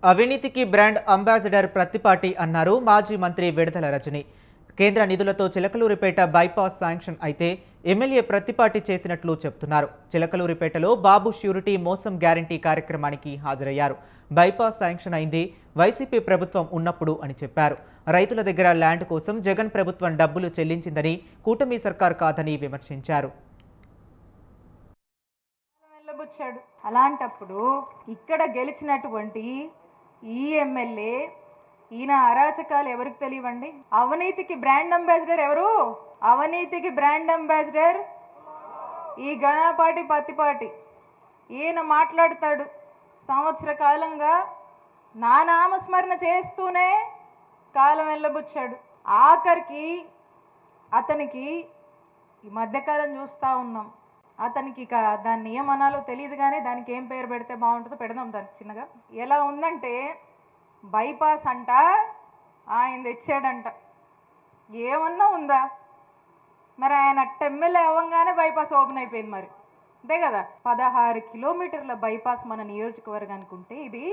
అవినీతికి brand ambassador Prathipati అన్నారు మాజీ మంత్రి విడదల రజని. కేంద్ర నిధులతో చిలకలూరిపేట బైపాస్ శాంక్షన్ అయితే ఎమ్మెల్యే ప్రత్తిపాటి చేసినట్లు చెప్తున్నారు. చిలకలూరిపేటలో బాబు ష్యూరిటీ మోసం గ్యారంటీ కార్యక్రమానికి హాజరయ్యారు. బైపాస్ శాంక్షన్ అయింది వైసీపీ ప్రభుత్వం ఉన్నప్పుడు అని చెప్పారు. రైతుల దగ్గర ల్యాండ్ కోసం జగన్ ప్రభుత్వం డబ్బులు చెల్లించిందని, కూటమి సర్కార్ కాదని విమర్శించారు. అలాంటప్పుడు ఇక్కడ గెలిచినటువంటి ఈ ఎమ్మెల్యే ఈయన అరాచకాలు ఎవరికి తెలియవండి? అవినీతికి బ్రాండ్ అంబాసిడర్ ఎవరు? అవినీతికి బ్రాండ్ అంబాసిడర్ ఈ ఘనపాటి పత్తిపాటి. ఈయన మాట్లాడతాడు సంవత్సర కాలంగా నా నామస్మరణ చేస్తూనే కాలం వెళ్ళబుచ్చాడు. ఆఖరికి అతనికి ఈ మధ్యకాలం చూస్తూ ఉన్నాం, అతనికి ఇక దాన్ని ఏమనాలో తెలియదు, కానీ దానికి ఏం పేరు పెడితే బాగుంటుందో పెడదాం దానికి చిన్నగా. ఎలా ఉందంటే బైపాస్ అంట ఆయన తెచ్చాడంట. ఏమన్నా ఉందా? మరి ఆయన ఎమ్మెల్యే అవ్వగానే బైపాస్ ఓపెన్ అయిపోయింది. మరి అంతే కదా, 16 కిలోమీటర్ల బైపాస్ మన నియోజకవర్గానికి ఉంటే ఇది